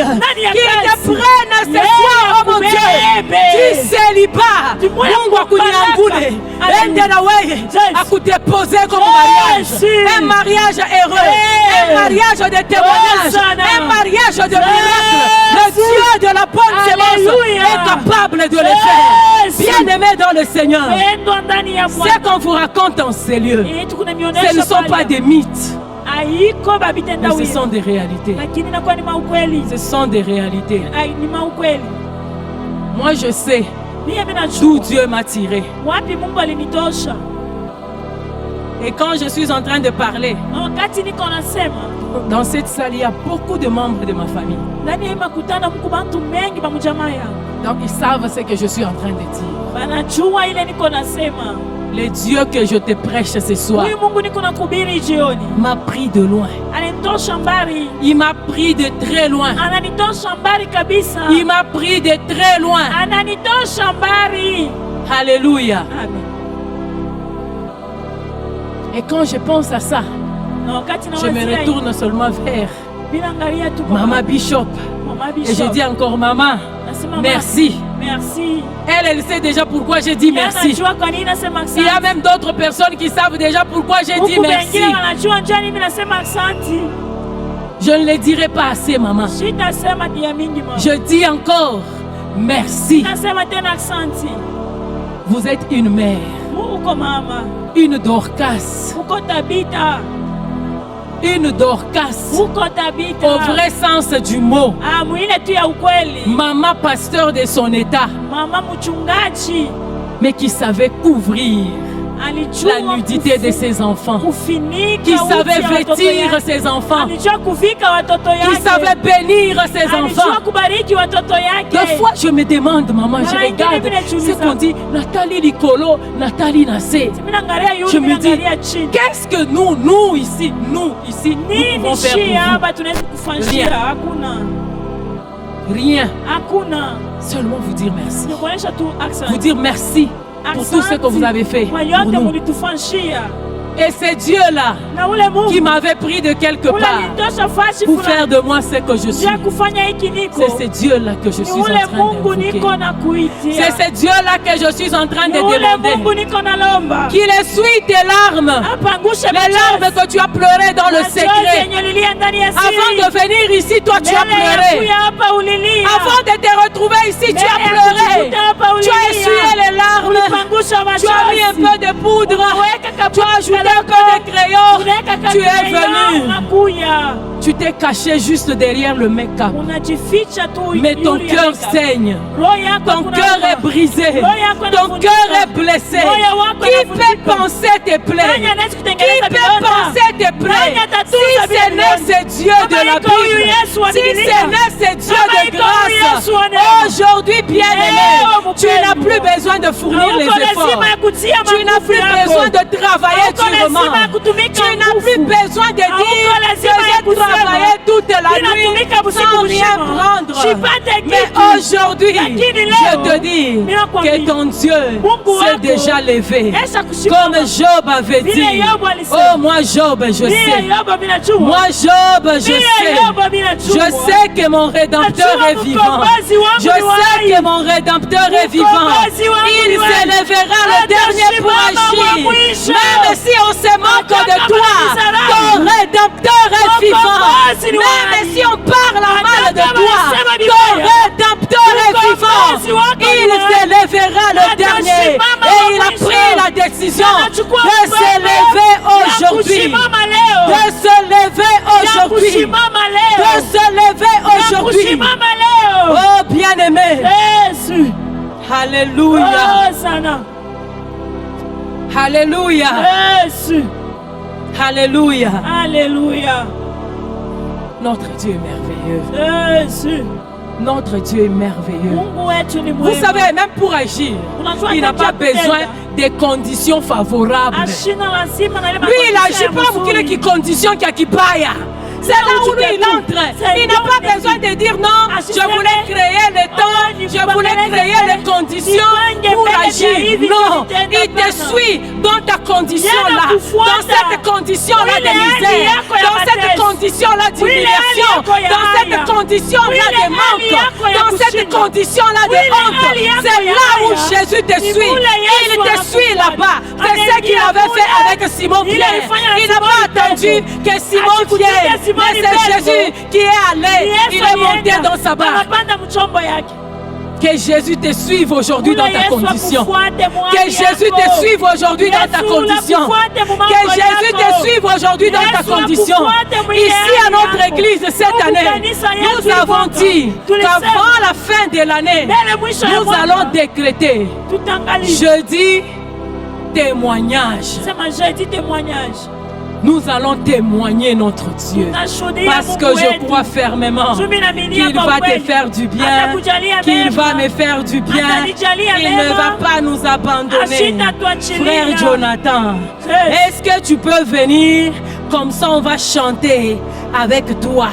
qu'il te prenne ce soir, oh mon Dieu, du célibat, Mungu akunyangule ende na wewe akudeposer comme mariage, un mariage heureux, un mariage de témoignage, un mariage de miracle. Le Dieu de la bonne sémence est capable de le faire. Bien-aimé dans le Seigneur, ce qu'on vous raconte en ces lieux, ce ne sont pas des mythes, mais ce sont des réalités. Ce sont des réalités. Moi je sais d'où Dieu m'a tiré. Et quand je suis en train de parler, dans cette salle, il y a beaucoup de membres de ma famille. Donc ils savent ce que je suis en train de dire. Le Dieu que je te prêche ce soir m'a pris de loin. Il m'a pris de très loin. Il m'a pris de très loin. Alléluia. Et quand je pense à ça, je me retourne seulement vers Maman Bishop. Et je dis encore, maman, merci. Merci. Elle sait déjà pourquoi je dis merci. Il y a même d'autres personnes qui savent déjà pourquoi je dis merci. Je ne le dirai pas assez, maman. Je dis encore merci. Vous êtes une mère, une Dorcas. Une Dorcas au vrai sens du mot. Maman pasteur de son état, mais qui savait couvrir la nudité de ses enfants, qui savait vêtir ses enfants, qui savait bénir ses enfants. Des fois je me demande, maman, je regarde ce qu'on dit, Nathalie Nicolo, Nathalie Nassé. Je me dis, qu'est-ce que nous ici, nous pouvons faire pour vous? Rien. Seulement vous dire merci. Vous dire merci pour tout ce que vous avez fait pour nous. Et c'est Dieu-là qui m'avait pris de quelque part pour faire de moi ce que je suis. C'est ce Dieu-là que je suis en train d'invoquer. C'est ce Dieu-là que je suis en train de demander. Qu'il essuie tes larmes. Les larmes que tu as pleurées dans le secret. Avant de venir ici, toi tu as pleuré. Avant de te retrouver ici, tu as pleuré. Tu as essuyé les larmes. Tu as mis un peu de poudre. Tu as ajouté un peu de crayon. Tu es venu. Tu t'es caché juste derrière le make-up. Mais ton cœur saigne. Ton cœur est brisé. Ton cœur est blessé. Qui peut penser tes plaies? Qui peut penser tes plaies? Si ce n'est ce Dieu de la Bible, si ce n'est ce Dieu de grâce, aujourd'hui, bien-aimé, tu n'as plus besoin de fournir les efforts. Tu n'as plus besoin de travailler durement. Tu n'as plus besoin de dire que j'ai travaillé toute la nuit sans rien prendre. Mais aujourd'hui, je te dis que ton Dieu s'est déjà levé. Comme Job avait dit. Oh, moi Job, je sais. Moi Job, je sais. Je sais que mon Rédempteur est vivant. Je sais que mon Rédempteur est vivant. Il se lèvera le dernier pour agir. Même si on se moque de toi, ton Rédempteur est vivant. Même si on parle mal de toi, ton Rédempteur est vivant. Il se lèvera le dernier. Et il a pris la décision de se lever aujourd'hui. De se lever aujourd'hui. De se lever aujourd'hui. Oh bien-aimé. Alléluia. Alléluia. Alléluia. Alléluia. Notre Dieu est merveilleux. Notre Dieu est merveilleux. Vous savez, même pour agir, il n'a pas besoin des conditions favorables. Lui, il agit pas pour qu'il ait des conditions qui paye. C'est là où lui, il entre. Il n'a pas besoin de dire non, je voulais créer le temps, je voulais créer les conditions pour agir. Non, il te suit dans ta condition-là, dans cette condition-là de misère, dans cette condition-là d'humiliation, dans cette condition-là de manque, dans cette condition-là de honte. C'est là où Jésus te suit. Il te suit là-bas. C'est ce qu'il avait fait avec Simon-Pierre. Il n'a pas attendu que Simon vienne. Mais c'est Jésus qui est allé, il est monté dans sa barque. Que Jésus te suive aujourd'hui dans ta condition. Que Jésus te suive aujourd'hui dans ta condition. Que Jésus te suive aujourd'hui dans ta condition. Ici à notre église cette année, nous avons dit qu'avant la fin de l'année, nous allons décréter jeudi témoignage. Nous allons témoigner notre Dieu. Parce que je crois fermement qu'il va te faire du bien, qu'il va me faire du bien, qu'il ne va pas nous abandonner. Frère Jonathan, est-ce que tu peux venir? Comme ça on va chanter avec toi.